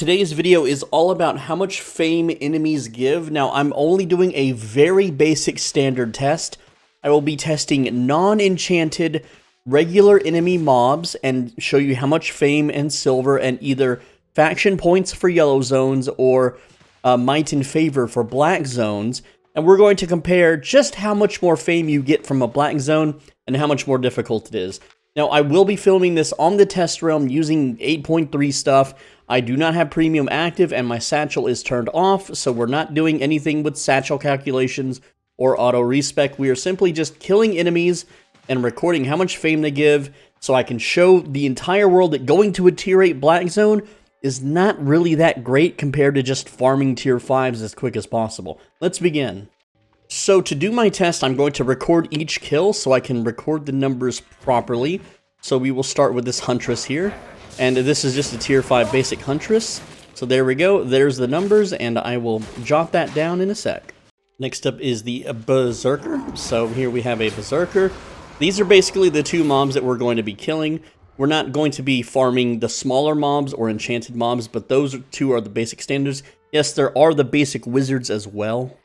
Today's video is all about how much fame enemies give. Now, I'm only doing a very basic standard test. I will be testing non-enchanted regular enemy mobs and show you how much fame and silver and either faction points for yellow zones or might and favor for black zones. And we're going to compare just how much more fame you get from a black zone and how much more difficult it is. Now, I will be filming this on the test realm using 8.3 stuff. I do not have premium active and my satchel is turned off, so we're not doing anything with satchel calculations or auto respec. We are simply just killing enemies and recording how much fame they give so I can show the entire world that going to a tier 8 black zone is not really that great compared to just farming tier 5s as quick as possible. Let's begin. So to do my test, I'm going to record each kill so I can record the numbers properly. So we will start with this Huntress here. And this is just a tier 5 basic Huntress. So there we go, there's the numbers, and I will jot that down in a sec. Next up is the Berserker. So here we have a Berserker. These are basically the two mobs that we're going to be killing. We're not going to be farming the smaller mobs or enchanted mobs, but those two are the basic standards. Yes, there are the basic wizards as well.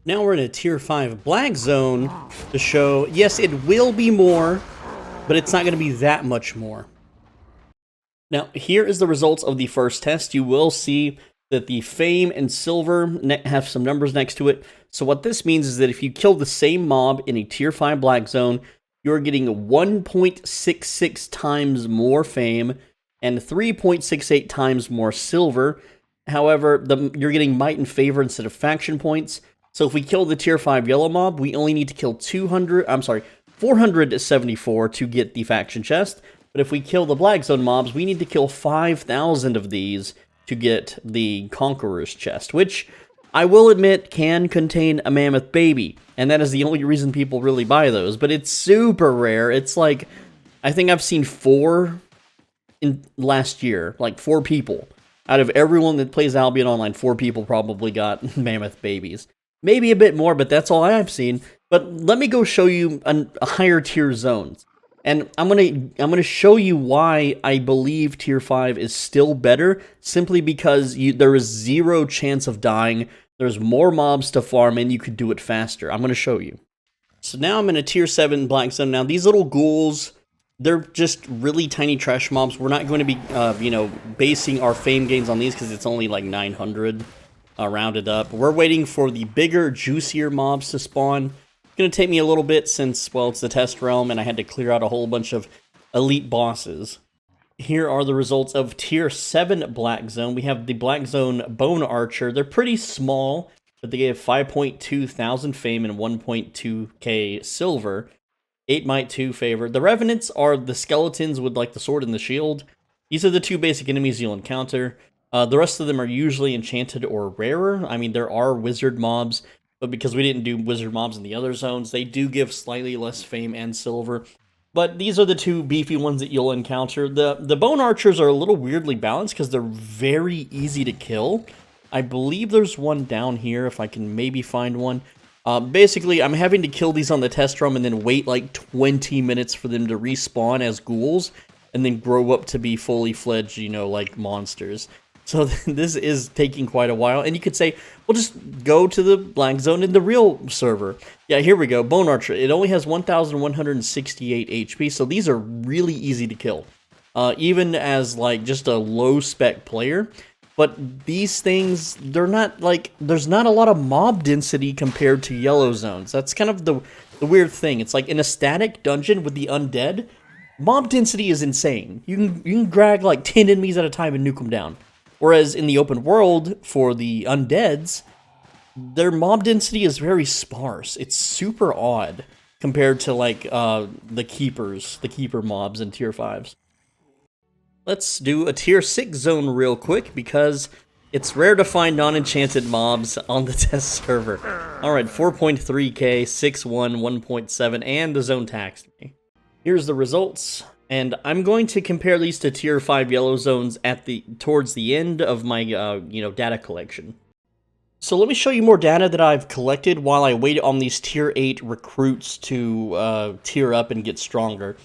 Now we're in a tier 5 black zone to show, yes, it will be more, but it's not going to be that much more. Now, here is the results of the first test. You will see that the fame and silver have some numbers next to it. So what this means is that if you kill the same mob in a tier 5 black zone, you're getting 1.66 times more fame and 3.68 times more silver. However, you're getting might and favor instead of faction points. So if we kill the tier 5 yellow mob, we only need to kill 474 to get the faction chest. But if we kill the black zone mobs, we need to kill 5,000 of these to get the Conqueror's chest, which I will admit can contain a mammoth baby. And that is the only reason people really buy those. But it's super rare. It's like, I think I've seen 4 in last year, like 4 people. Out of everyone that plays Albion Online, 4 people probably got mammoth babies. Maybe a bit more, but that's all I've seen. But let me go show you a higher tier zones. And I'm gonna show you why I believe tier 5 is still better, simply because there is 0 chance of dying. There's more mobs to farm and you could do it faster. I'm gonna show you. So now I'm in a tier 7 black zone. Now these little ghouls, they're just really tiny trash mobs. We're not going to be basing our fame gains on these because it's only like 900 rounded up. We're waiting for the bigger, juicier mobs to spawn. It's going to take me a little bit since, well, it's the test realm and I had to clear out a whole bunch of elite bosses. Here are the results of tier 7 black zone. We have the black zone bone archer. They're pretty small, but they gave 5.2 thousand fame and 1.2k silver. 8 might, 2 favor. The revenants are the skeletons with like the sword and the shield. These are the 2 basic enemies you'll encounter. The rest of them are usually enchanted or rarer. I mean, there are wizard mobs, but because we didn't do wizard mobs in the other zones, they do give slightly less fame and silver. But these are the 2 beefy ones that you'll encounter. The bone archers are a little weirdly balanced because they're very easy to kill. I believe there's one down here, if I can maybe find one. Basically, I'm having to kill these on the test room and then wait like 20 minutes for them to respawn as ghouls and then grow up to be fully fledged, like monsters. So this is taking quite a while, and you could say, well, just go to the black zone in the real server. Yeah, here we go, Bone Archer. It only has 1,168 HP, so these are really easy to kill, even as like just a low-spec player. But these things, they're not like, there's not a lot of mob density compared to yellow zones. That's kind of the weird thing. It's like in a static dungeon with the undead, mob density is insane. You can drag like 10 enemies at a time and nuke them down. Whereas in the open world, for the undeads, their mob density is very sparse. It's super odd compared to, like, the keeper mobs in tier 5s. Let's do a tier 6 zone real quick, because it's rare to find non-enchanted mobs on the test server. Alright, 4.3k, 6.1, 1.7, and the zone taxed me. Here's the results. And I'm going to compare these to tier 5 yellow zones towards the end of my data collection. So let me show you more data that I've collected while I wait on these tier 8 recruits to tier up and get stronger.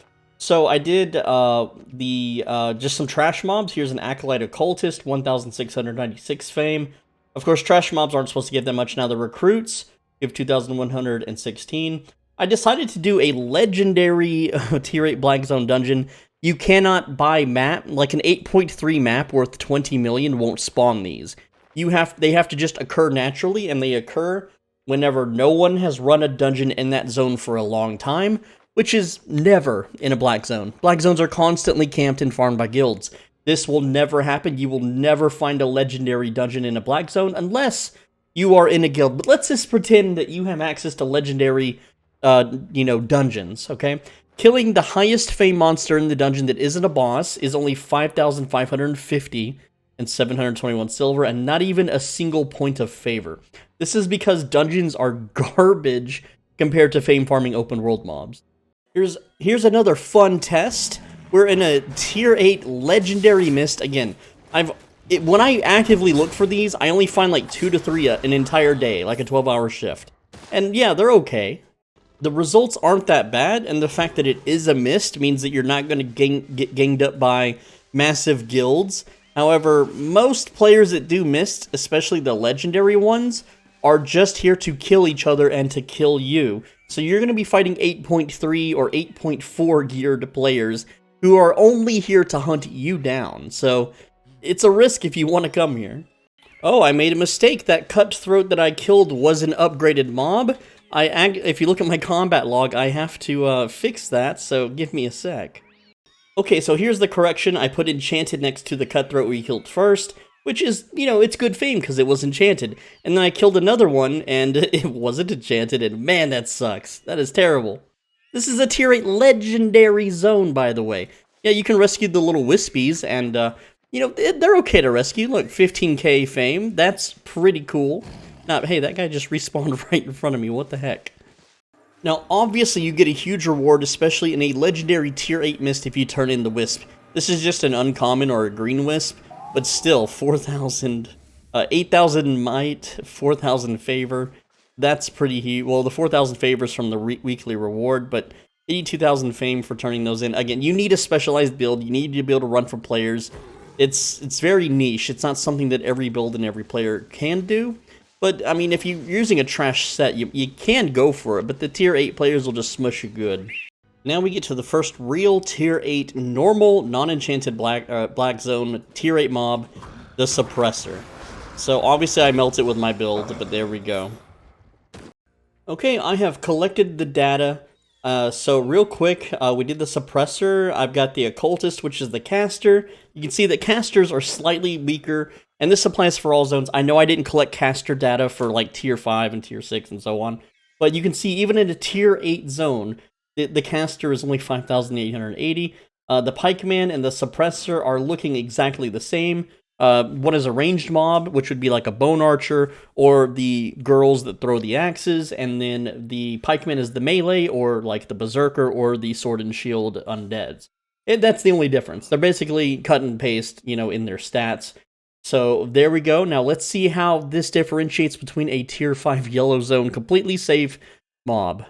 So I did just some trash mobs. Here's an Acolyte Occultist, 1,696 fame. Of course, trash mobs aren't supposed to give that much now. The recruits give 2,116. I decided to do a legendary tier 8 Black Zone dungeon. You cannot buy map, like an 8.3 map worth 20 million won't spawn these. They have to just occur naturally, and they occur whenever no one has run a dungeon in that zone for a long time, which is never in a Black Zone. Black Zones are constantly camped and farmed by guilds. This will never happen. You will never find a legendary dungeon in a Black Zone unless you are in a guild. But let's just pretend that you have access to legendary, dungeons, okay? Killing the highest fame monster in the dungeon that isn't a boss is only 5,550 and 721 silver, and not even a single point of favor. This is because dungeons are garbage compared to fame farming open world mobs. Here's another fun test. We're in a tier 8 legendary mist. Again, when I actively look for these, I only find like 2 to 3 an entire day, like a 12-hour shift. And yeah, they're okay. The results aren't that bad, and the fact that it is a mist means that you're not going to get ganged up by massive guilds. However, most players that do mist, especially the legendary ones, are just here to kill each other and to kill you. So you're going to be fighting 8.3 or 8.4 geared players who are only here to hunt you down. So it's a risk if you want to come here. Oh, I made a mistake. That cutthroat that I killed was an upgraded mob. If you look at my combat log, I have to fix that, so give me a sec. Okay, so here's the correction. I put enchanted next to the cutthroat we killed first, which is, it's good fame because it was enchanted. And then I killed another one, and it wasn't enchanted, and man, that sucks. That is terrible. This is a tier 8 legendary zone, by the way. Yeah, you can rescue the little wispies, and, they're okay to rescue. Look, 15k fame. That's pretty cool. Now, hey, that guy just respawned right in front of me. What the heck? Now, obviously, you get a huge reward, especially in a legendary tier 8 mist if you turn in the wisp. This is just an uncommon or a green wisp, but still, 4,000, 8,000 might, 4,000 favor. That's pretty huge. Well, the 4,000 favors from the weekly reward, but 82,000 fame for turning those in. Again, you need a specialized build. You need to be able to run for players. It's very niche. It's not something that every build and every player can do. But, I mean, if you're using a trash set, you can go for it, but the tier 8 players will just smush you good. Now we get to the first real tier 8 normal, non-enchanted black zone tier 8 mob, the Suppressor. So, obviously I melt it with my build, but there we go. Okay, I have collected the data. So real quick, we did the Suppressor. I've got the Occultist, which is the caster. You can see that casters are slightly weaker, and this applies for all zones. I know I didn't collect caster data for like tier 5 and tier 6 and so on, but you can see even in a tier 8 zone, the caster is only 5,880. The pikeman and the Suppressor are looking exactly the same. One is a ranged mob, which would be like a bone archer, or the girls that throw the axes, and then the pikeman is the melee, or like the berserker, or the sword and shield undeads. That's the only difference. They're basically cut and paste, in their stats. So there we go. Now let's see how this differentiates between a tier 5 yellow zone completely safe mob.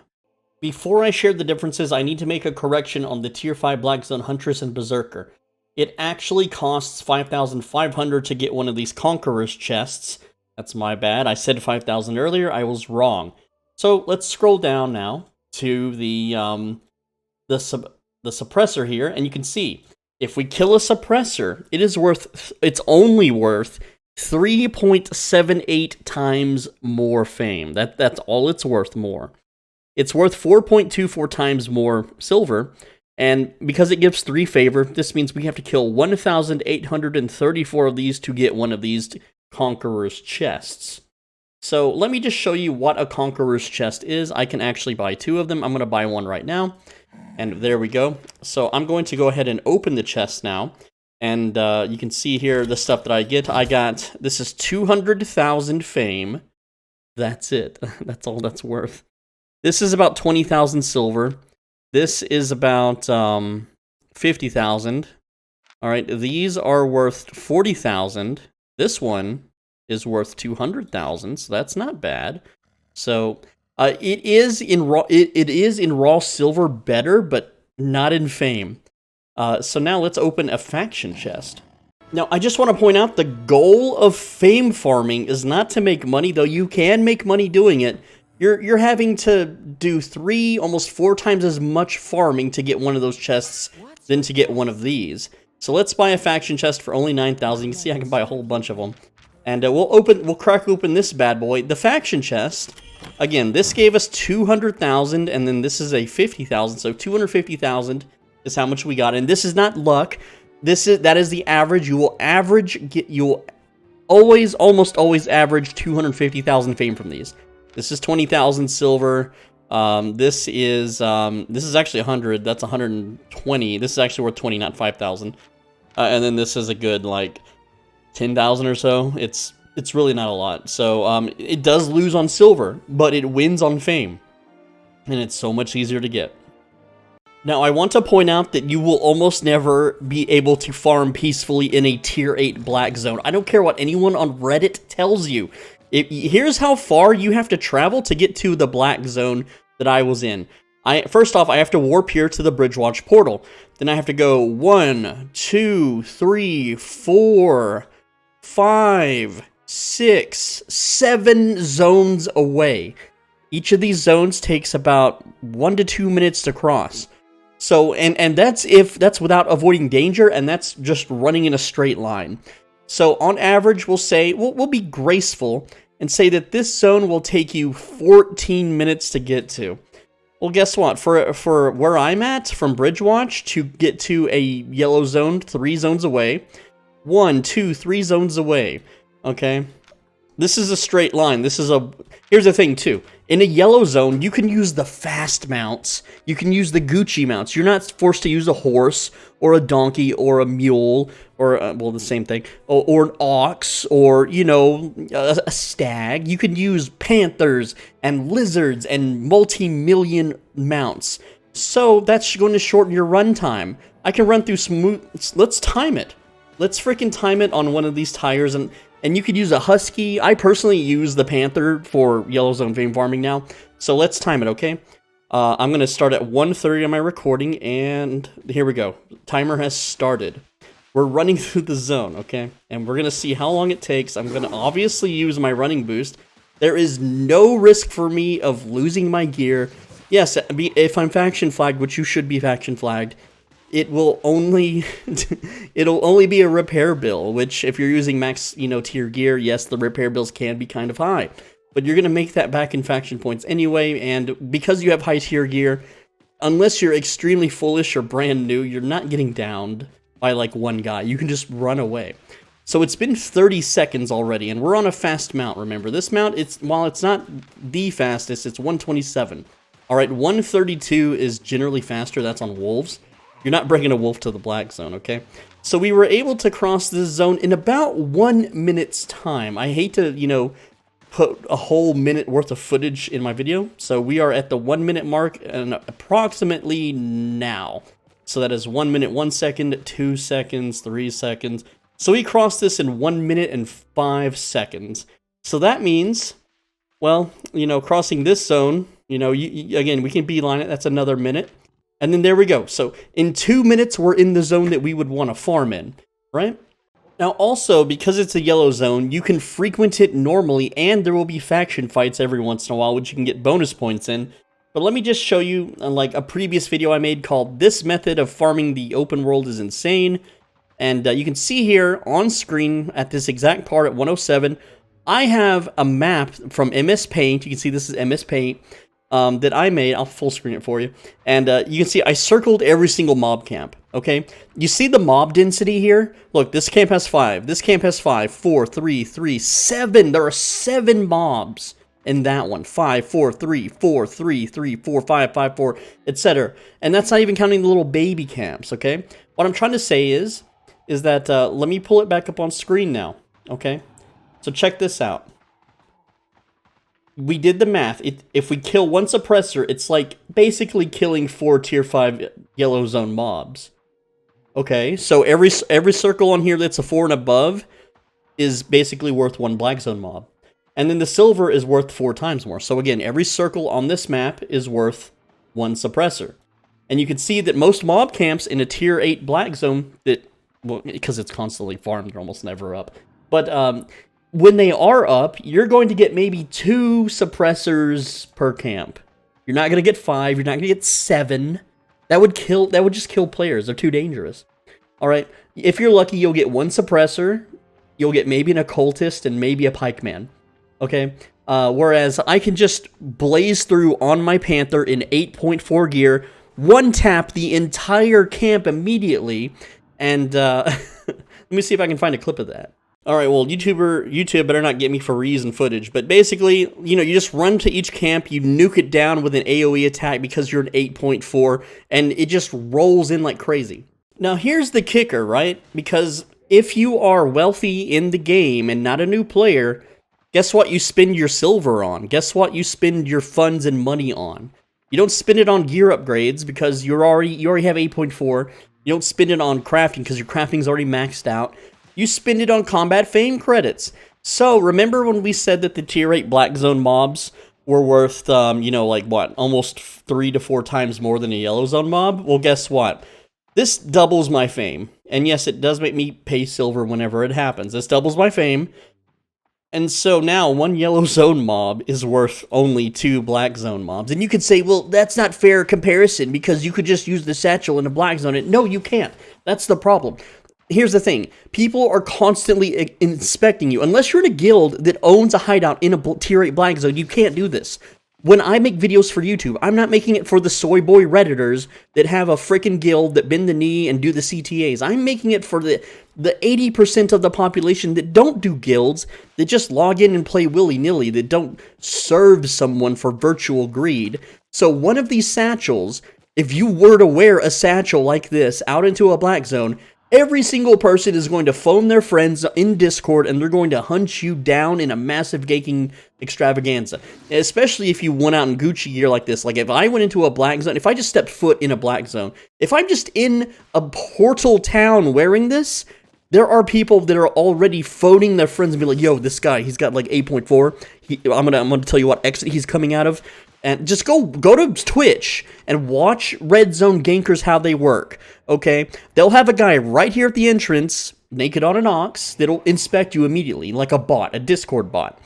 Before I share the differences, I need to make a correction on the tier 5 black zone huntress and berserker. It actually costs 5,500 to get one of these Conqueror's chests. That's my bad. I said 5,000 earlier. I was wrong. So let's scroll down now to the Suppressor here, and you can see if we kill a Suppressor, it's only worth 3.78 times more fame. That's all it's worth more. It's worth 4.24 times more silver. And because it gives 3 favor, this means we have to kill 1,834 of these to get one of these Conqueror's chests. So let me just show you what a Conqueror's chest is. I can actually buy 2 of them. I'm going to buy one right now. And there we go. So I'm going to go ahead and open the chest now. And you can see here the stuff that I get. This is 200,000 fame. That's it. That's all that's worth. This is about 20,000 silver. This is about 50,000. All right, these are worth 40,000. This one is worth 200,000, so that's not bad. So it is in raw silver better, but not in Fame. So now let's open a faction chest. Now, I just want to point out the goal of Fame farming is not to make money, though you can make money doing it. You're having to do 3, almost 4 times as much farming to get one of those chests than to get one of these. So let's buy a faction chest for only 9,000. You can see I can buy a whole bunch of them. And we'll crack open this bad boy. The faction chest, again, this gave us 200,000, and then this is a 50,000, so 250,000 is how much we got. And this is not luck. That is the average. You will almost always average 250,000 fame from these. This is 20,000 silver. This is actually 100. That's 120. This is actually worth 20, not 5,000. And then this is a good like 10,000 or so. It's really not a lot. So it does lose on silver, but it wins on fame, and it's so much easier to get. Now, I want to point out that you will almost never be able to farm peacefully in a tier 8 black zone. I don't care what anyone on Reddit tells you. Here's how far you have to travel to get to the black zone that I was in. First off, I have to warp here to the Bridgewatch portal. Then I have to go 1, 2, 3, 4, 5, 6, 7 zones away. Each of these zones takes about 1 to 2 minutes to cross. So, and that's without avoiding danger, and that's just running in a straight line. So on average, we'll be graceful and say that this zone will take you 14 minutes to get to. Well, guess what? For where I'm at, from Bridgewatch to get to a yellow zone, 3 zones away, 1, 2, 3 zones away. Okay, this is a straight line. Here's the thing too. In a yellow zone, you can use the fast mounts. You can use the Gucci mounts. You're not forced to use a horse or a donkey or a mule or, well, the same thing, or an ox or, you know, a stag. You can use panthers and lizards and multi-million mounts. So that's going to shorten your run time. I can run through smooth. Let's time it. Let's freaking time it on one of these tires, and you could use a husky. I personally use the panther for yellow zone fame farming now. So let's time it, okay? I'm going to start at 1:30 on my recording, and here we go. Timer has started. We're running through the zone, okay? And we're going to see how long it takes. I'm going to obviously use my running boost. There is no risk for me of losing my gear. Yes, if I'm faction flagged, which you should be faction flagged, it'll only be a repair bill, which if you're using max, tier gear, yes, the repair bills can be kind of high. But you're going to make that back in faction points anyway, and because you have high tier gear, unless you're extremely foolish or brand new, you're not getting downed by like one guy. You can just run away. So it's been 30 seconds already, and we're on a fast mount, remember. This mount, while it's not the fastest, it's 127. Alright, 132 is generally faster, that's on wolves. You're not bringing a wolf to the black zone, okay? So we were able to cross this zone in about 1 minute's time. I hate to, put a whole minute worth of footage in my video. So we are at the 1 minute mark and approximately now. So that is 1 minute, 1 second, 2 seconds, 3 seconds. So we crossed this in 1 minute and 5 seconds. So that means, well, crossing this zone, again, we can beeline it. That's another minute. And then there we go. So in 2 minutes, we're in the zone that we would want to farm in, right? Now also, because it's a yellow zone, you can frequent it normally, and there will be faction fights every once in a while, which you can get bonus points in. But let me just show you, like a previous video I made called "This Method of Farming the Open World is Insane." And you can see here on screen at this exact part at 107, I have a map from MS Paint. You can see this is MS Paint. That I made. I'll full screen it for you. And you can see I circled every single mob camp, okay? You see the mob density here? Look, this camp has 5. This camp has 5, 4, 3, 3, 7. There are 7 mobs in that one. 5, 4, 3, 4, 3, 3, 4, 5, 5, 4, etc. And that's not even counting the little baby camps, okay? What I'm trying to say is that, let me pull it back up on screen now, okay? So check this out. We did the math. If we kill one suppressor, it's like basically killing 4 tier 5 yellow zone mobs. Okay, so every circle on here that's a 4 and above is basically worth 1 black zone mob. And then the silver is worth 4 times more. So again, every circle on this map is worth 1 suppressor. And you can see that most mob camps in a tier 8 black zone, that, well, because it's constantly farmed, they're almost never up. But when they are up, you're going to get maybe 2 suppressors per camp. You're not going to get 5, you're not going to get 7. That would just kill players. They're too dangerous. All right, if you're lucky, you'll get 1 suppressor. You'll get maybe an occultist and maybe a pikeman. Okay, whereas I can just blaze through on my Panther in 8.4 gear, 1-tap the entire camp immediately, and let me see if I can find a clip of that. All right, well, YouTube better not get me for reason footage, but basically, you know, you just run to each camp, you nuke it down with an AoE attack because you're an 8.4, and it just rolls in like crazy. Now, here's the kicker, right? Because if you are wealthy in the game and not a new player, guess what you spend your silver on? Guess what you spend your funds and money on? You don't spend it on gear upgrades because you already have 8.4. You don't spend it on crafting because your crafting's already maxed out. You spend it on combat fame credits. So, remember when we said that the tier 8 black zone mobs were worth, you know, like what, almost 3 to 4 times more than a yellow zone mob? Well, guess what? This doubles my fame. And yes, it does make me pay silver whenever it happens. This doubles my fame. And so now 1 yellow zone mob is worth only 2 black zone mobs. And you could say, well, that's not fair comparison because you could just use the satchel in a black zone. And no, you can't. That's the problem. Here's the thing. People are constantly inspecting you. Unless you're in a guild that owns a hideout in a tier 8 black zone, you can't do this. When I make videos for YouTube, I'm not making it for the soy boy Redditors that have a freaking guild that bend the knee and do the CTAs. I'm making it for the 80% of the population that don't do guilds, that just log in and play willy-nilly, that don't serve someone for virtual greed. So one of these satchels, if you were to wear a satchel like this out into a black zone, every single person is going to phone their friends in Discord and they're going to hunt you down in a massive gaking extravaganza. Especially if you went out in Gucci gear like this. Like if I went into a black zone, if I just stepped foot in a black zone, if I'm just in a portal town wearing this, there are people that are already phoning their friends and be like, yo, this guy, he's got like 8.4. I'm gonna tell you what exit he's coming out of. And just go to Twitch and watch Red Zone gankers how they work, okay? They'll have a guy right here at the entrance, naked on an ox, that'll inspect you immediately, like a bot, a Discord bot.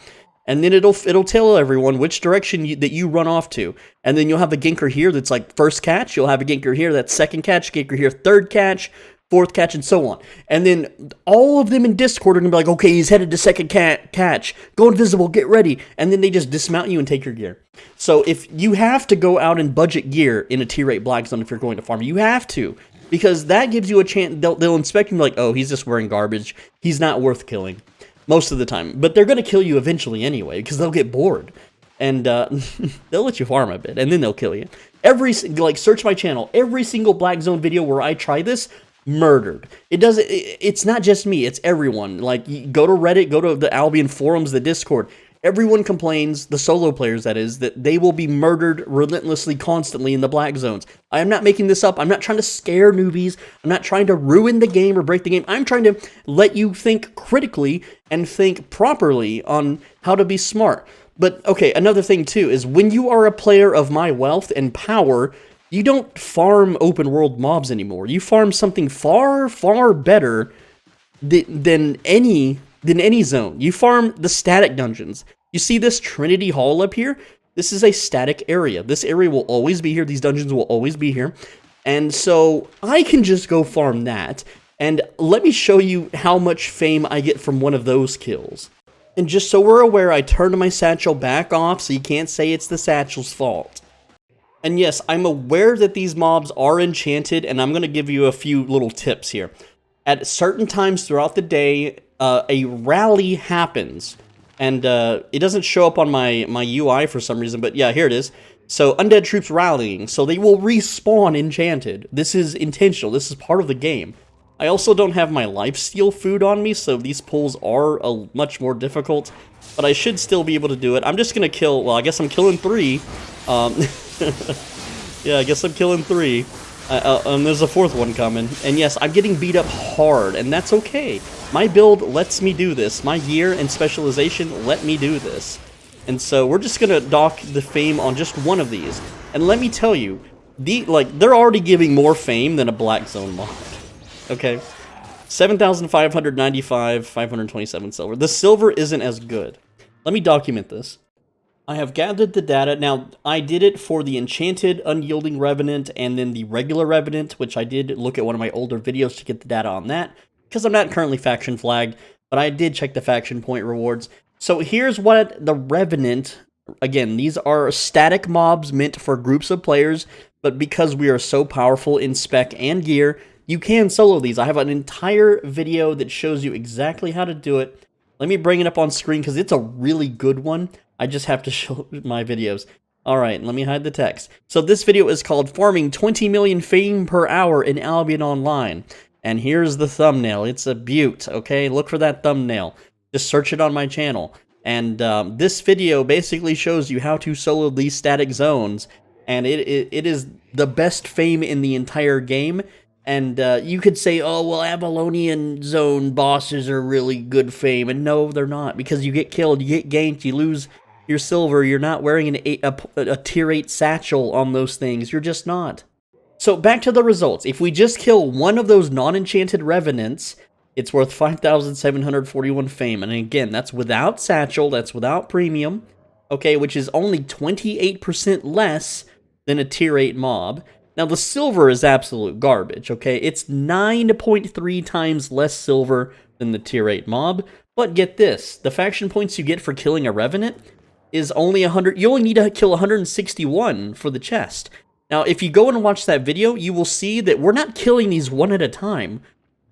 And then it'll tell everyone which direction that you run off to. And then you'll have a ganker here that's like first catch, you'll have a ganker here that's second catch, ganker here third catch, fourth catch, and so on. And then all of them in Discord are going to be like, okay, he's headed to second catch. Go invisible, get ready. And then they just dismount you and take your gear. So if you have to go out and budget gear in a tier 8 black zone if you're going to farm, you have to. Because that gives you a chance, they'll inspect you like, oh, he's just wearing garbage. He's not worth killing. Most of the time. But they're going to kill you eventually anyway, because they'll get bored. And they'll let you farm a bit, and then they'll kill you. Search my channel. Every single black zone video where I try this, murdered. It's not just me, it's everyone. Like, go to Reddit, go to the Albion forums, the Discord. Everyone complains, the solo players that is, that they will be murdered relentlessly, constantly in the black zones. I am not making this up. I'm not trying to scare newbies. I'm not trying to ruin the game or break the game. I'm trying to let you think critically and think properly on how to be smart. But, okay, another thing, too, is when you are a player of my wealth and power, you don't farm open world mobs anymore. You farm something far, far better than any zone. You farm the static dungeons. You see this Trinity Hall up here? This is a static area. This area will always be here. These dungeons will always be here. And so I can just go farm that. And let me show you how much fame I get from one of those kills. And just so we're aware, I turned my satchel back off so you can't say it's the satchel's fault. And yes, I'm aware that these mobs are enchanted, and I'm going to give you a few little tips here. At certain times throughout the day, a rally happens, and it doesn't show up on my UI for some reason, but yeah, here it is. So, undead troops rallying, so they will respawn enchanted. This is intentional, this is part of the game. I also don't have my lifesteal food on me, so these pulls are much more difficult, but I should still be able to do it. I'm just going to kill, well, I guess I'm killing 3. Yeah, I guess I'm killing 3. There's a 4th one coming. And yes, I'm getting beat up hard, and that's okay. My build lets me do this. My gear and specialization let me do this. And so we're just going to dock the fame on just one of these. And let me tell you, They're already giving more fame than a Black Zone mod. Okay, 7,595, 527 silver. The silver isn't as good. Let me document this. I have gathered the data. Now, I did it for the Enchanted Unyielding Revenant and then the regular Revenant, which I did look at one of my older videos to get the data on that, because I'm not currently faction flagged, but I did check the faction point rewards. So here's what the Revenant, again, these are static mobs meant for groups of players, but because we are so powerful in spec and gear, you can solo these. I have an entire video that shows you exactly how to do it. Let me bring it up on screen because it's a really good one. I just have to show my videos. Alright, let me hide the text. So this video is called Farming 20 Million Fame Per Hour in Albion Online. And here's the thumbnail. It's a beaut, okay? Look for that thumbnail. Just search it on my channel. And this video basically shows you how to solo these static zones. And it is the best fame in the entire game. And you could say, oh, well, Avalonian zone bosses are really good fame. And no, they're not. Because you get killed, you get ganked, you lose your silver. You're not wearing a tier 8 satchel on those things. You're just not. So back to the results. If we just kill one of those non-enchanted revenants, it's worth 5,741 fame. And again, that's without satchel. That's without premium. Okay, which is only 28% less than a tier 8 mob. Now, the silver is absolute garbage, okay? It's 9.3 times less silver than the tier 8 mob. But get this, the faction points you get for killing a Revenant is only 100. You only need to kill 161 for the chest. Now, if you go and watch that video, you will see that we're not killing these one at a time.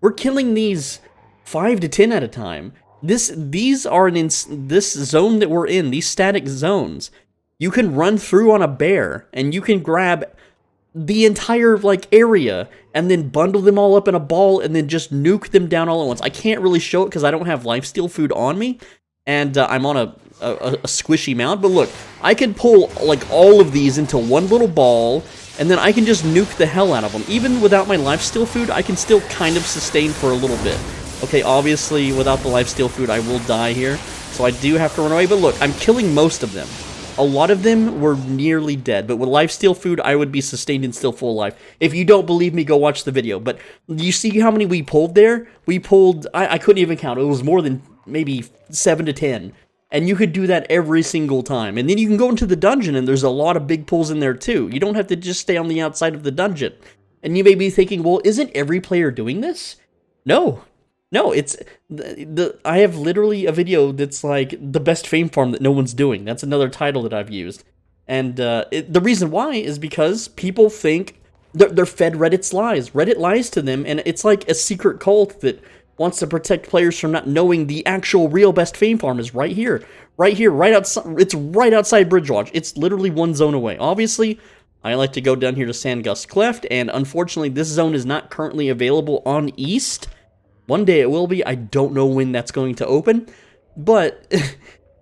We're killing these 5 to 10 at a time. These are this zone that we're in, these static zones. You can run through on a bear, and you can grab the entire, area, and then bundle them all up in a ball, and then just nuke them down all at once. I can't really show it because I don't have lifesteal food on me, and I'm on a squishy mount, but look, I can pull, all of these into one little ball, and then I can just nuke the hell out of them. Even without my lifesteal food, I can still kind of sustain for a little bit. Okay, obviously, without the lifesteal food, I will die here, so I do have to run away, but look, I'm killing most of them. A lot of them were nearly dead, but with lifesteal food, I would be sustained and still full life. If you don't believe me, go watch the video. But you see how many we pulled there? We pulled, I couldn't even count. It was more than maybe 7 to 10. And you could do that every single time. And then you can go into the dungeon, and there's a lot of big pulls in there too. You don't have to just stay on the outside of the dungeon. And you may be thinking, well, isn't every player doing this? No. No, it's I have literally a video that's like the best fame farm that no one's doing. That's another title that I've used. And the reason why is because people think they're fed Reddit's lies. Reddit lies to them, and it's like a secret cult that wants to protect players from not knowing the actual real best fame farm is right here. Right here, right outside. It's right outside Bridgewatch. It's literally one zone away. Obviously, I like to go down here to Sandgust Cleft, and unfortunately, this zone is not currently available on East. One day it will be. I don't know when that's going to open. But,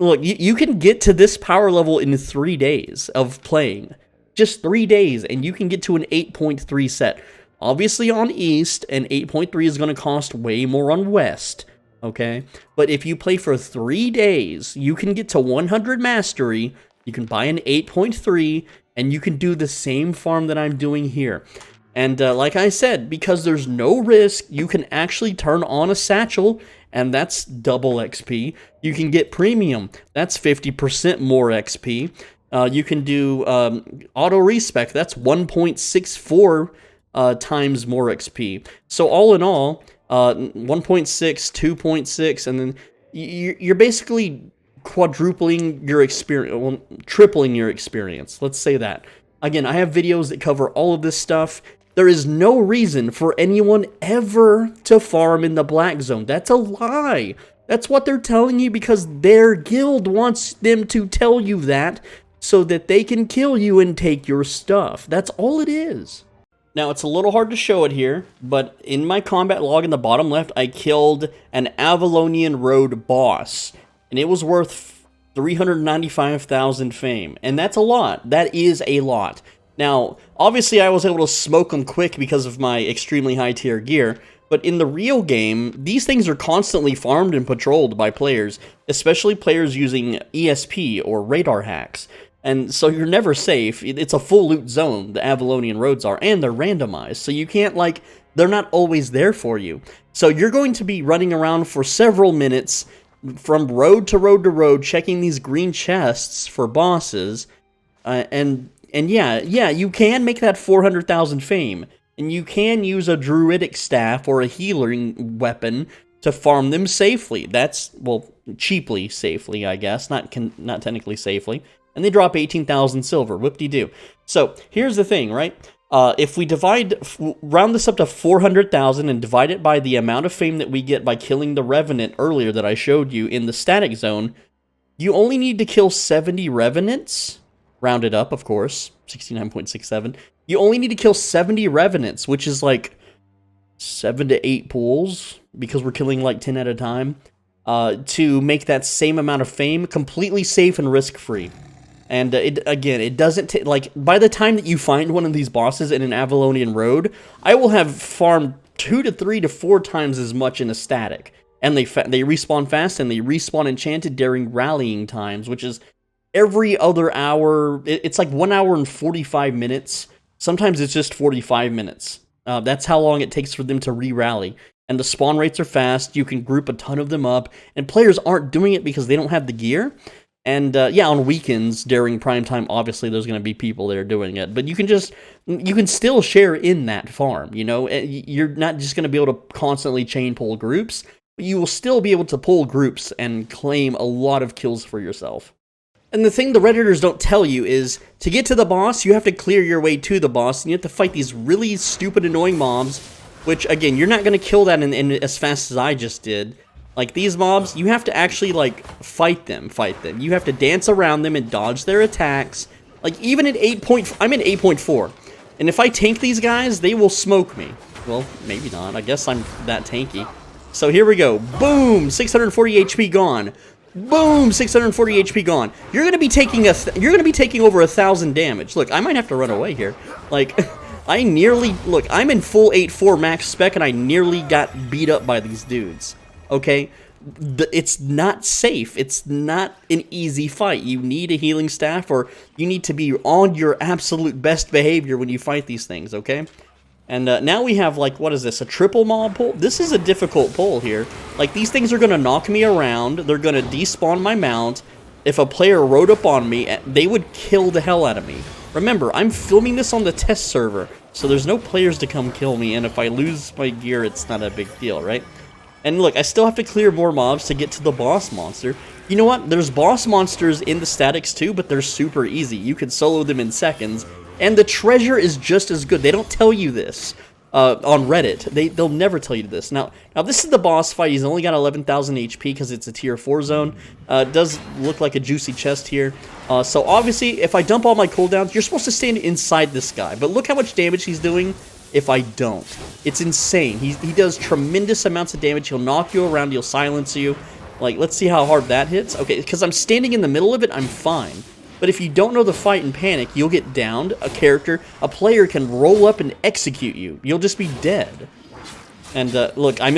look, you can get to this power level in 3 days of playing. Just 3 days, and you can get to an 8.3 set. Obviously on East, an 8.3 is going to cost way more on West. Okay? But if you play for 3 days, you can get to 100 Mastery, you can buy an 8.3, and you can do the same farm that I'm doing here. And like I said, because there's no risk, you can actually turn on a satchel, and that's double XP. You can get premium, that's 50% more XP. You can do auto respec, that's 1.64 times more XP. So all in all, 1.6, 2.6, and then you're basically quadrupling your experience, well, tripling your experience. Let's say that. Again, I have videos that cover all of this stuff. There is no reason for anyone ever to farm in the Black Zone. That's a lie. That's what they're telling you because their guild wants them to tell you that so that they can kill you and take your stuff. That's all it is. Now, it's a little hard to show it here, but in my combat log in the bottom left, I killed an Avalonian Road boss, and it was worth 395,000 fame, and that's a lot. That is a lot. Now, obviously I was able to smoke them quick because of my extremely high tier gear, but in the real game, these things are constantly farmed and patrolled by players, especially players using ESP or radar hacks. And so you're never safe. It's a full loot zone, the Avalonian roads are, and they're randomized. So you can't, like, they're not always there for you. So you're going to be running around for several minutes from road to road to road, checking these green chests for bosses. And yeah, you can make that 400,000 fame. And you can use a druidic staff or a healing weapon to farm them safely. That's, well, cheaply safely, I guess. Not technically safely. And they drop 18,000 silver. Whoop-de-doo. So, here's the thing, right? If we round this up to 400,000 and divide it by the amount of fame that we get by killing the Revenant earlier that I showed you in the static zone, you only need to kill 70 Revenants, rounded up, of course, 69.67. You only need to kill 70 Revenants, which is like 7 to 8 pools, because we're killing like 10 at a time, to make that same amount of fame completely safe and risk-free. And it doesn't take, like, by the time that you find one of these bosses in an Avalonian road, I will have farmed 2 to 3 to 4 times as much in a static. And they respawn fast, and they respawn enchanted during rallying times, which is every other hour. It's like 1 hour and 45 minutes. Sometimes it's just 45 minutes. That's how long it takes for them to re-rally. And the spawn rates are fast, you can group a ton of them up, and players aren't doing it because they don't have the gear. And yeah, on weekends during prime time, obviously there's going to be people there doing it, but you can still share in that farm, you know? You're not just going to be able to constantly chain pull groups, but you will still be able to pull groups and claim a lot of kills for yourself. And the thing the Redditors don't tell you is, to get to the boss, you have to clear your way to the boss, and you have to fight these really stupid, annoying mobs, which, again, you're not going to kill that in as fast as I just did. Like, these mobs, you have to actually, like, fight them. You have to dance around them and dodge their attacks. Like, even at I'm at 8.4. And if I tank these guys, they will smoke me. Well, maybe not. I guess I'm that tanky. So here we go. Boom! 640 HP gone. Boom! 640 HP gone. You're gonna be taking over 1,000 damage. Look, I might have to run away here. Like, I'm in full 8.4 max spec, and I nearly got beat up by these dudes. Okay, it's not safe. It's not an easy fight. You need a healing staff, or you need to be on your absolute best behavior when you fight these things, okay? And now we have, like, what is this, a triple mob pull? This is a difficult pull here. Like, these things are going to knock me around. They're going to despawn my mount. If a player rode up on me, they would kill the hell out of me. Remember, I'm filming this on the test server, so there's no players to come kill me, and if I lose my gear, it's not a big deal, right? And look, I still have to clear more mobs to get to the boss monster. You know what? There's boss monsters in the statics too, but they're super easy. You can solo them in seconds. And the treasure is just as good. They don't tell you this on Reddit. They'll never tell you this. Now this is the boss fight. He's only got 11,000 HP because it's a tier 4 zone. It does look like a juicy chest here. So obviously, if I dump all my cooldowns, you're supposed to stand inside this guy. But look how much damage he's doing. If I don't. It's insane. He does tremendous amounts of damage. He'll knock you around. He'll silence you. Like, let's see how hard that hits. Okay, because I'm standing in the middle of it, I'm fine. But if you don't know the fight and panic, you'll get downed. A player can roll up and execute you. You'll just be dead. And look, I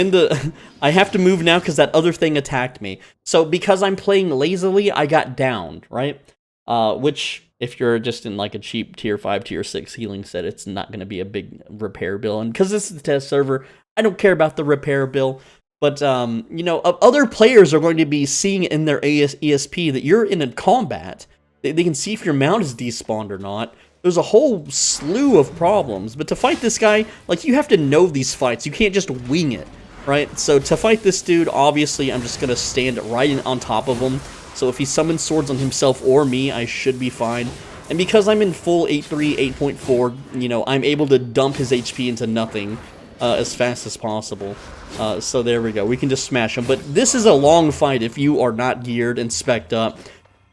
have to move now because that other thing attacked me. So because I'm playing lazily, I got downed, right? Which, if you're just in like a cheap tier 5, tier 6 healing set, it's not going to be a big repair bill. And because this is the test server, I don't care about the repair bill. But, you know, other players are going to be seeing in their ESP that you're in a combat. They can see if your mount is despawned or not. There's a whole slew of problems. But to fight this guy, like, you have to know these fights. You can't just wing it, right? So to fight this dude, obviously, I'm just going to stand right on top of him. So if he summons swords on himself or me, I should be fine. And because I'm in full 8.3, 8.4, you know, I'm able to dump his HP into nothing as fast as possible. So there we go. We can just smash him. But this is a long fight if you are not geared and spec'd up.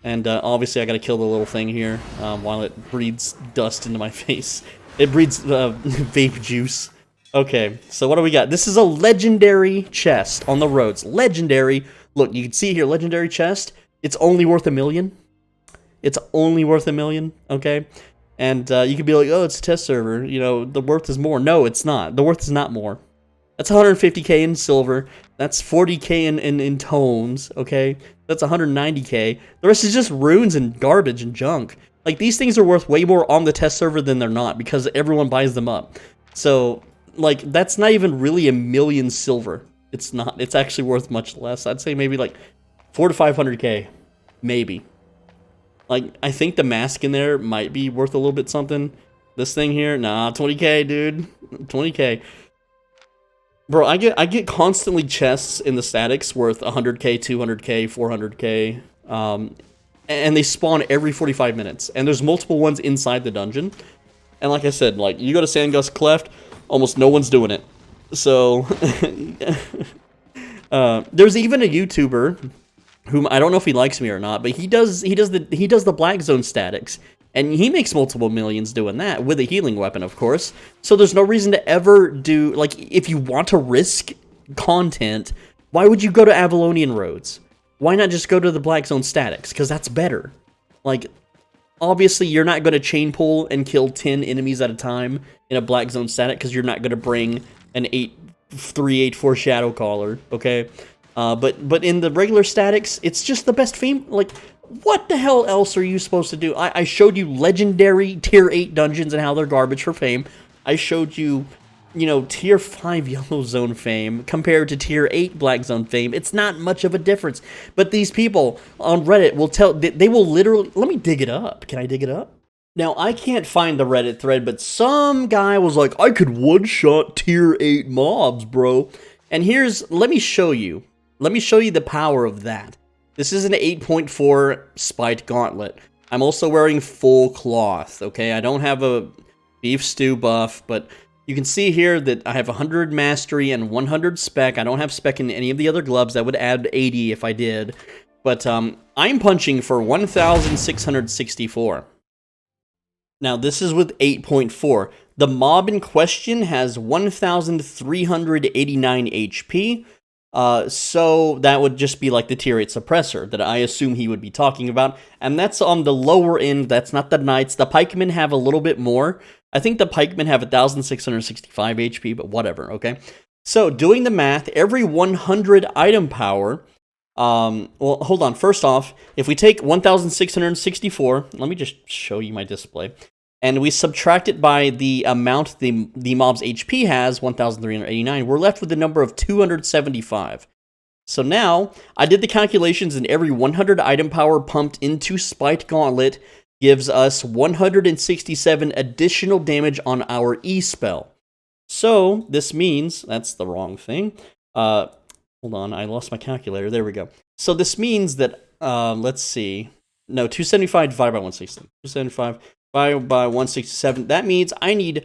And obviously I gotta kill the little thing here while it breathes dust into my face. It breathes vape juice. Okay, so what do we got? This is a legendary chest on the roads. Legendary. Look, you can see here, legendary chest. It's only worth $1 million. It's only worth $1 million, okay? And you could be like, oh, it's a test server. You know, the worth is more. No, it's not. The worth is not more. That's 150k in silver. That's 40k in tones, okay? That's 190k. The rest is just runes and garbage and junk. Like, these things are worth way more on the test server than they're not, because everyone buys them up. So, like, that's not even really a million silver. It's not. It's actually worth much less. I'd say maybe, like, 400 to 500k. Maybe. Like, I think the mask in there might be worth a little bit something. This thing here, nah, 20k, dude. 20k. Bro, I get constantly chests in the statics worth 100k, 200k, 400k. And they spawn every 45 minutes. And there's multiple ones inside the dungeon. And like I said, like, you go to Sandgust Cleft, almost no one's doing it. So, there's even a YouTuber whom I don't know if he likes me or not, but he does the Black Zone statics, and he makes multiple millions doing that with a healing weapon, of course. So there's no reason to ever do, like, if you want to risk content, why would you go to Avalonian roads? Why not just go to the Black Zone statics? Because that's better. Like, obviously you're not going to chain pull and kill 10 enemies at a time in a Black Zone static, because you're not going to bring an 384 Shadow Caller, okay? But in the regular statics, it's just the best fame. Like, what the hell else are you supposed to do? I showed you legendary tier 8 dungeons and how they're garbage for fame. I showed you, you know, tier 5 yellow zone fame compared to tier 8 black zone fame. It's not much of a difference. But these people on Reddit will tell, they will literally, let me dig it up. Can I dig it up? Now, I can't find the Reddit thread, but some guy was like, I could one-shot tier 8 mobs, bro. And here's, let me show you. Let me show you the power of that. This is an 8.4 spiked gauntlet. I'm also wearing full cloth, okay? I don't have a beef stew buff, but you can see here that I have 100 mastery and 100 spec. I don't have spec in any of the other gloves. That would add 80 if I did. But I'm punching for 1,664. Now, this is with 8.4. The mob in question has 1,389 HP. So that would just be like the tier 8 suppressor that I assume he would be talking about. And that's on the lower end. That's not the knights. The pikemen have a little bit more. I think the pikemen have 1,665 HP, but whatever, okay? So doing the math, every 100 item power, well, hold on. First off, if we take 1,664, let me just show you my display, and we subtract it by the amount the mob's HP has, 1,389, we're left with the number of 275. So now, I did the calculations, and every 100 item power pumped into Spiked Gauntlet gives us 167 additional damage on our E-spell. So, this means, that's the wrong thing. Hold on, I lost my calculator, there we go. So this means that, let's see, no, 275 divided by 160, 275 divided by 167, that means I need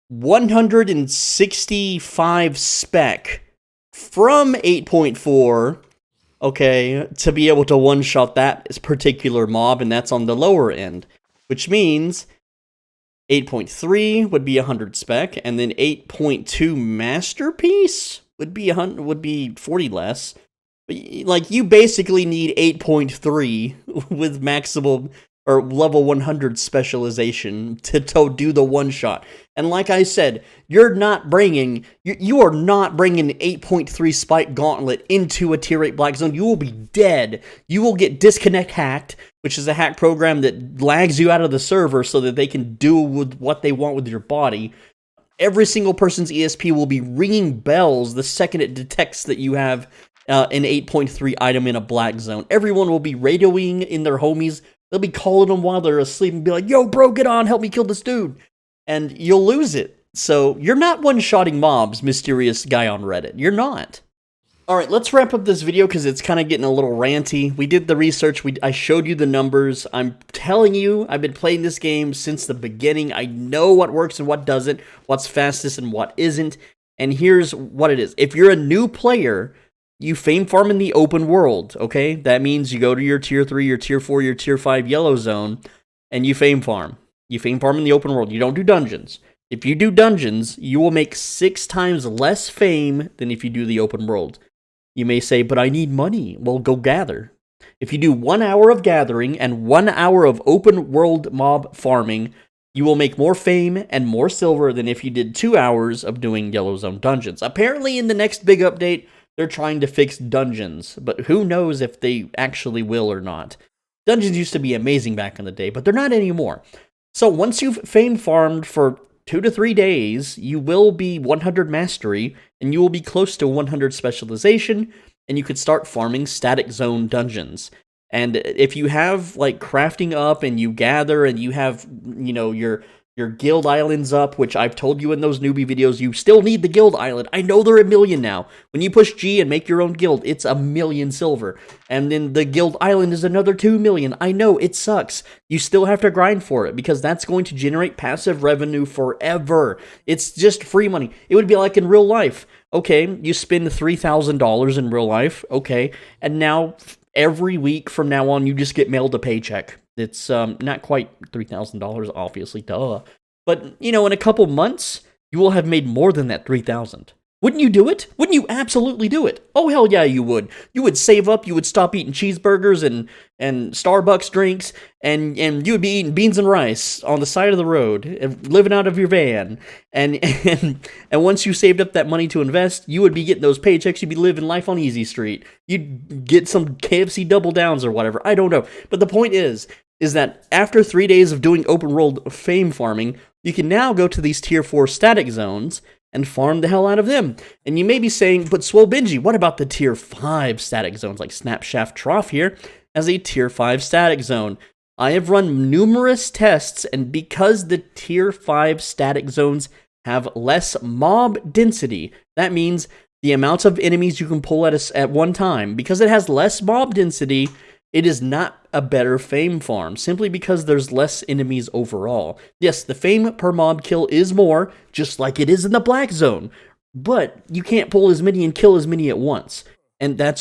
165 spec from 8.4, okay, to be able to one-shot that particular mob, and that's on the lower end, which means 8.3 would be 100 spec, and then 8.2 masterpiece would be 40 less. Like, you basically need 8.3 with maximum or level 100 specialization to do the one shot. And like I said, you are not bringing 8.3 Spike Gauntlet into a tier 8 Black Zone. You will be dead. You will get disconnect hacked, which is a hack program that lags you out of the server so that they can do with what they want with your body. Every single person's ESP will be ringing bells the second it detects that you have an 8.3 item in a Black Zone. Everyone will be radioing in their homies. They'll be calling them while they're asleep and be like, yo, bro, get on, help me kill this dude. And you'll lose it. So you're not one-shotting mobs, mysterious guy on Reddit. You're not. Alright, let's wrap up this video because it's kind of getting a little ranty. We did the research. I showed you the numbers. I'm telling you, I've been playing this game since the beginning. I know what works and what doesn't, what's fastest and what isn't. And here's what it is. If you're a new player, you fame farm in the open world, okay? That means you go to your tier 3, your tier 4, your tier 5 yellow zone, and you fame farm. You fame farm in the open world. You don't do dungeons. If you do dungeons, you will make 6 times less fame than if you do the open world. You may say, but I need money. Well, go gather. If you do 1 hour of gathering and 1 hour of open world mob farming, You will make more fame and more silver than if you did 2 hours of doing Yellow Zone dungeons. Apparently, in the next big update, they're trying to fix dungeons, but who knows if they actually will or not. Dungeons used to be amazing back in the day, but they're not anymore. So once you've fame farmed for 2 to 3 days, you will be 100 mastery, and you will be close to 100 specialization, and you could start farming static zone dungeons. And if you have, like, crafting up, and you gather, and you have, you know, your guild islands up, which I've told you in those newbie videos, you still need the guild island. I know they're 1,000,000 now. When you push G and make your own guild, it's 1,000,000 silver. And then the guild island is another 2,000,000. I know, it sucks. You still have to grind for it, because that's going to generate passive revenue forever. It's just free money. It would be like in real life. Okay, you spend $3,000 in real life, okay, and now every week from now on, you just get mailed a paycheck. It's not quite $3,000, obviously, duh. But, you know, in a couple months, you will have made more than that $3,000. Wouldn't you do it? Wouldn't you absolutely do it? Oh, hell yeah, you would. You would save up, you would stop eating cheeseburgers and Starbucks drinks, and you would be eating beans and rice on the side of the road, living out of your van. And once you saved up that money to invest, you would be getting those paychecks, you'd be living life on Easy Street. You'd get some KFC Double Downs or whatever, I don't know. But the point is that after 3 days of doing open world fame farming, you can now go to these tier 4 static zones and farm the hell out of them. And you may be saying, but Swole Benji, what about the tier 5 static zones, like Snapshaft Trough here as a tier 5 static zone? I have run numerous tests, and because the tier 5 static zones have less mob density, that means the amount of enemies you can pull at one time, because it has less mob density, it is not a better fame farm, simply because there's less enemies overall. Yes, the fame per mob kill is more, just like it is in the black zone, but you can't pull as many and kill as many at once, and that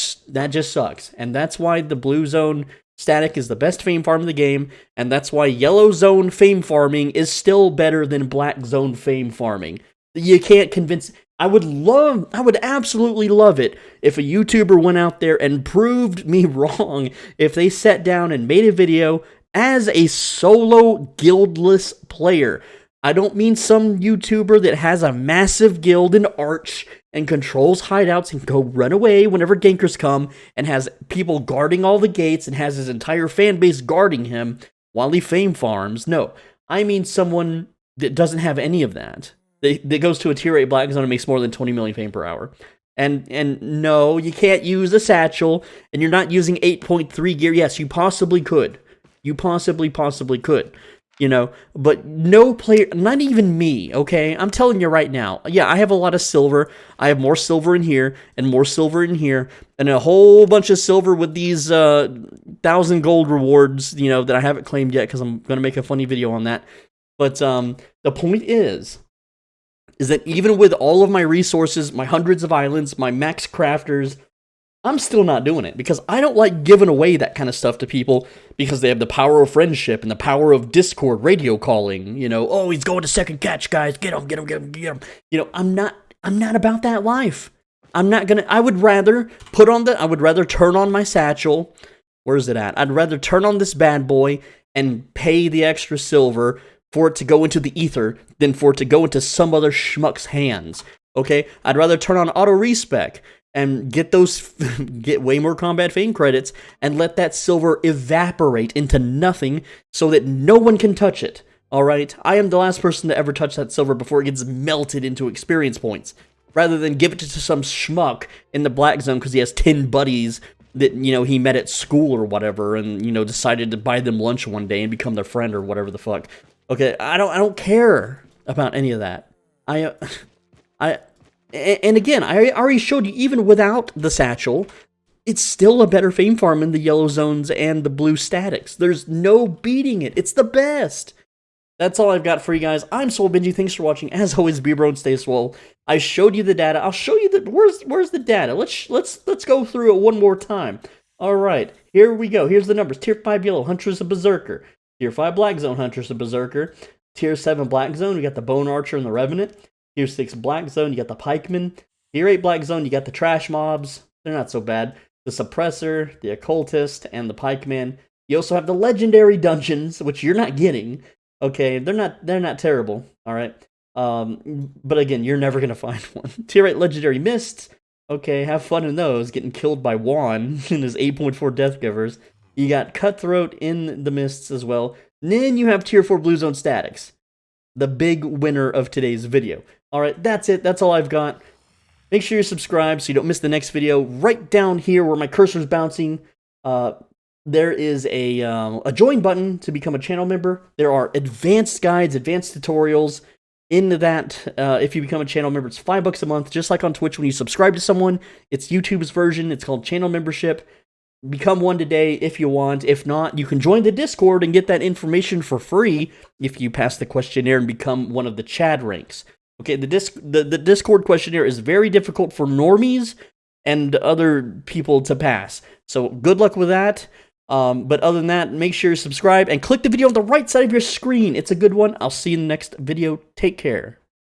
just sucks. And that's why the blue zone static is the best fame farm in the game, and that's why yellow zone fame farming is still better than black zone fame farming. You can't convince... I would absolutely love it if a YouTuber went out there and proved me wrong, if they sat down and made a video as a solo guildless player. I don't mean some YouTuber that has a massive guild in Arch and controls hideouts and go run away whenever gankers come and has people guarding all the gates and has his entire fan base guarding him while he fame farms. No, I mean someone that doesn't have any of that. That goes to a tier 8 black zone and makes more than 20 million fame per hour. And no, you can't use the Satchel, and you're not using 8.3 gear. Yes, you possibly could. You possibly could. You know, but no player, not even me, okay? I'm telling you right now. Yeah, I have a lot of silver. I have more silver in here, and more silver in here, and a whole bunch of silver with these 1,000 gold rewards, you know, that I haven't claimed yet, because I'm going to make a funny video on that. But the point is that even with all of my resources, my hundreds of islands, my max crafters, I'm still not doing it, because I don't like giving away that kind of stuff to people, because they have the power of friendship and the power of Discord radio calling, you know, oh, he's going to second catch, guys, get him. You know, I'm not about that life. I would rather turn on my Satchel. Where's it at? I'd rather turn on this bad boy and pay the extra silver for it to go into the ether than for it to go into some other schmuck's hands, okay? I'd rather turn on auto-respec and get way more combat fame credits and let that silver evaporate into nothing so that no one can touch it, alright? I am the last person to ever touch that silver before it gets melted into experience points, rather than give it to some schmuck in the black zone because he has 10 buddies that, you know, he met at school or whatever and, you know, decided to buy them lunch one day and become their friend or whatever the fuck. Okay, I don't care about any of that. And again, I already showed you, even without the Satchel, it's still a better fame farm in the yellow zones and the blue statics. There's no beating it. It's the best. That's all I've got for you guys. I'm Soul Benji. Thanks for watching. As always, be bro and stay swole. I showed you the data. I'll show you where's the data. Let's go through it one more time. All right, here we go. Here's the numbers. Tier 5 yellow, Huntress of Berserker. Tier 5 black zone, Huntress of Berserker. Tier 7 black zone, we got the Bone Archer and the Revenant. Tier 6 black zone, you got the Pikeman. Tier 8 black zone, you got the Trash Mobs. They're not so bad. The Suppressor, the Occultist, and the Pikeman. You also have the Legendary Dungeons, which you're not getting. Okay, they're not terrible. All right. But again, you're never gonna find one. Tier 8 legendary mists. Okay, have fun in those. Getting killed by Juan in his 8.4 death givers. You got Cutthroat in the mists as well. And then you have tier 4 blue zone statics. The big winner of today's video. All right, that's it. That's all I've got. Make sure you subscribe so you don't miss the next video. Right down here where my cursor is bouncing, there is a join button to become a channel member. There are advanced guides, advanced tutorials into that. If you become a channel member, it's $5 a month, just like on Twitch when you subscribe to someone. It's YouTube's version. It's called channel membership. Become one today if you want. If not, you can join the Discord and get that information for free if you pass the questionnaire and become one of the Chad ranks. Okay, the Discord questionnaire is very difficult for normies and other people to pass. So good luck with that. But other than that, make sure you subscribe and click the video on the right side of your screen. It's a good one. I'll see you in the next video. Take care.